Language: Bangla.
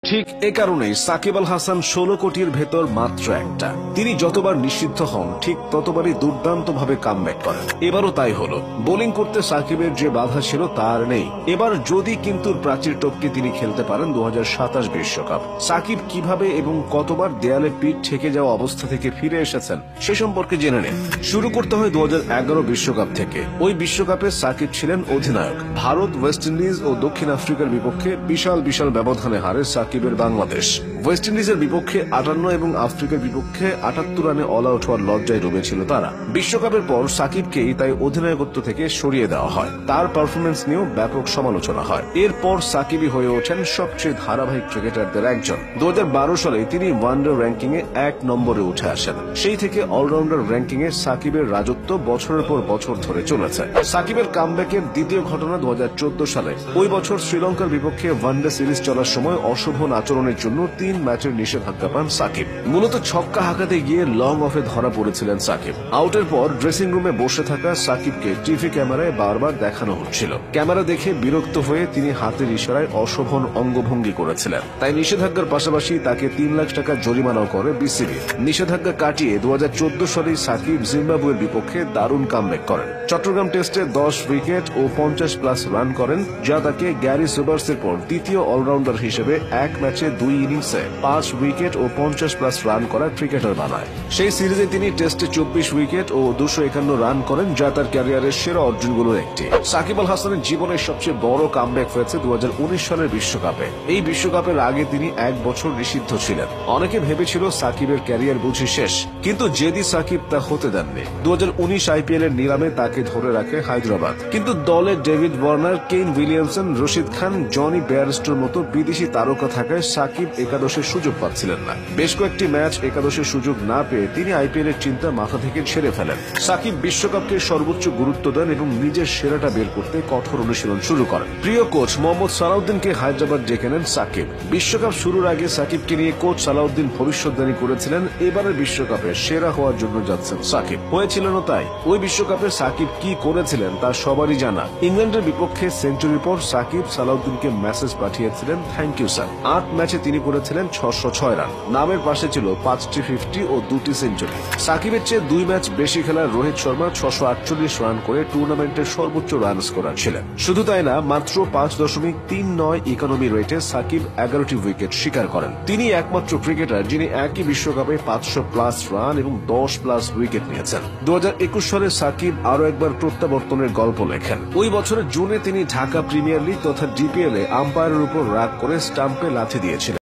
ঠিক এ কারণেই সাকিব আল হাসান 16 কোটির ভেতর মাত্র একটা। তিনি যতবার নিষিদ্ধ হন ঠিক ততবারই দুর্দান্তভাবে কামব্যাক করেন। এবারও তাই হলো। বোলিং করতে সাকিবের যে বাধা ছিল তার নেই। এবার যদি কিন্তু প্রাচীর টপকে তিনি খেলতে পারেন 2027 বিশ্বকাপ। সাকিব কিভাবে এবং কতবার দেয়ালে পিঠ ঠেকে যাওয়া অবস্থা থেকে ফিরে এসেছেন সে সম্পর্কে জেনে নিন। শুরু করতে হয় 2011 বিশ্বকাপ থেকে। ওই বিশ্বকাপে সাকিব ছিলেন অধিনায়ক। ভারত, ওয়েস্ট ইন্ডিজ ও দক্ষিণ আফ্রিকার বিপক্ষে বিশাল ব্যবধানে হারে সাকিবের বাংলাদেশ। ওয়েস্ট ইন্ডিজের বিপক্ষে 58 এবং আফ্রিকার বিপক্ষে 78 রানে অল আউট হওয়ার লজ্জায় ডুবেছিল তারা। বিশ্বকাপের পর সাকিবকেই তাই অধিনায়কত্ব থেকে সরিয়ে দেওয়া হয়। তার পারফরমেন্স নিয়েও ব্যাপক সমালোচনা হয়। এরপর সাকিবই হয়ে ওঠেন সবচেয়ে ধারাবাহিক ক্রিকেটারদের একজন। 2012 সালে তিনি ওয়ানডে র্যাঙ্কিং এ 1 নম্বরে উঠে আসেন। সেই থেকে অলরাউন্ডার র্যাঙ্কিং এ সাকিবের রাজত্ব বছরের পর বছর ধরে চলেছে। সাকিবের কামব্যাকের দ্বিতীয় ঘটনা 2014 সালে। ওই বছর শ্রীলঙ্কার বিপক্ষে ওয়ানডে সিরিজ চলার সময় অশোভন আচরণের জন্য 3 ম্যাচের নিষেধাজ্ঞা পান সাকিব। মূলত ছক্কা হাঁকাতে গিয়ে লং অফে ধরা পড়েছিলেন সাকিব। আউটের পর ড্রেসিং রুমে বসে থাকা সাকিবকে টিভি ক্যামেরায় বারবার দেখানো হচ্ছিল। ক্যামেরা দেখে বিরক্ত হয়ে তিনি হাতের ইশারায় অশোভন অঙ্গভঙ্গি করেছিলেন। তাই নিষেধাজ্ঞার পাশাপাশি তাকে 3 লাখ টাকা জরিমানাও করে বিসিবি। নিষেধাজ্ঞা কাটিয়ে 2014 সালে সাকিব জিম্বাবুয়ের বিপক্ষে দারুণ কামব্যাক করেন। চট্টগ্রাম টেস্টে 10 উইকেট ও 50+ রান করেন, যা তাকে গ্যারি সোবার্সের পর দ্বিতীয় অলরাউন্ডার হিসেবে এক ম্যাচে 2 ইনিংসে 5 উইকেট ও 50+ রান করা ক্রিকেটার বানায়। সেই সিরিজে তিনি টেস্টে 24 উইকেট ও 251 রান করেন, যা তার ক্যারিয়ারের সেরা অর্জনগুলোর একটি। সাকিব আল হাসানের জীবনের সবচেয়ে বড় কামব্যাক হয়েছে 2019 সালের বিশ্বকাপে। এই বিশ্বকাপের আগে তিনি 1 বছর নিষিদ্ধ ছিলেন। অনেকে ভেবেছিল সাকিবের ক্যারিয়ার বুঝি শেষ, কিন্তু জেদি সাকিব তা হতে দেননি। 2019 আইপিএল এর নিলামে তাকে ধরে রাখে হায়দ্রাবাদ। কিন্তু দলে David Warner, Kane Williamson, Rashid Khan, Jonny বেয়ারস্টোর মতো বিদেশি তারকা থাকায় সাকিব একাদশের সুযোগ পাচ্ছিলেন না। বেশ কয়েকটি ম্যাচ একাদশের সুযোগ না পেয়ে তিনি আইপিএল এর চিন্তা মাথা থেকে ছেড়ে ফেলেন। সাকিব বিশ্বকাপকে সর্বোচ্চ গুরুত্ব দেন এবং নিজের সেরাটা বের করতে কঠোর অনুশীলন শুরু করেন। প্রিয় কোচ মোহাম্মদ সালাউদ্দিনকে হায়দ্রাবাদ ডেকে নেন সাকিব। বিশ্বকাপ শুরুর আগে সাকিবকে নিয়ে কোচ সালাউদ্দিন ভবিষ্যদ্বাণী করেছিলেন এবারের বিশ্বকাপে সেরা হওয়ার জন্য যাচ্ছেন সাকিব। হয়েছিলেনও তাই। ওই বিশ্বকাপে সাকিব কি করেছিলেন তা সবারই জানা। ইংল্যান্ডের বিপক্ষে সেঞ্চুরির পর সাকিব সালাউদ্দিনকে মেসেজ পাঠিয়েছিলেন, থ্যাংক ইউ স্যার। 8 ম্যাচে তিনি করেছিলেন 606 রান। নামের পাশে ছিল 5টি 50 ও 2টি সেঞ্চুরি। সাকিবের চেয়ে 2 ম্যাচ বেশি খেলা রোহিত শর্মা 648 রান করে টুর্নামেন্টের সর্বোচ্চ রান স্কোরার ছিলেন। শুধু তাই না, মাত্র 5.39 ইকোনমি রেটে সাকিব 11টি উইকেট শিকার করেন। তিনি একমাত্র ক্রিকেটার যিনি একই বিশ্বকাপে 500+ রান এবং 10+ উইকেট নিয়েছেন। 2021 সালে সাকিব আরো একবার প্রত্যাবর্তনের গল্প লেখেন। ওই বছরের জুনে তিনি ঢাকা প্রিমিয়ার লিগ তথা ডিপিএল এ আম্পায়ারের উপর রাগ করে স্টাম্পে লাথি দিয়েছিলেন।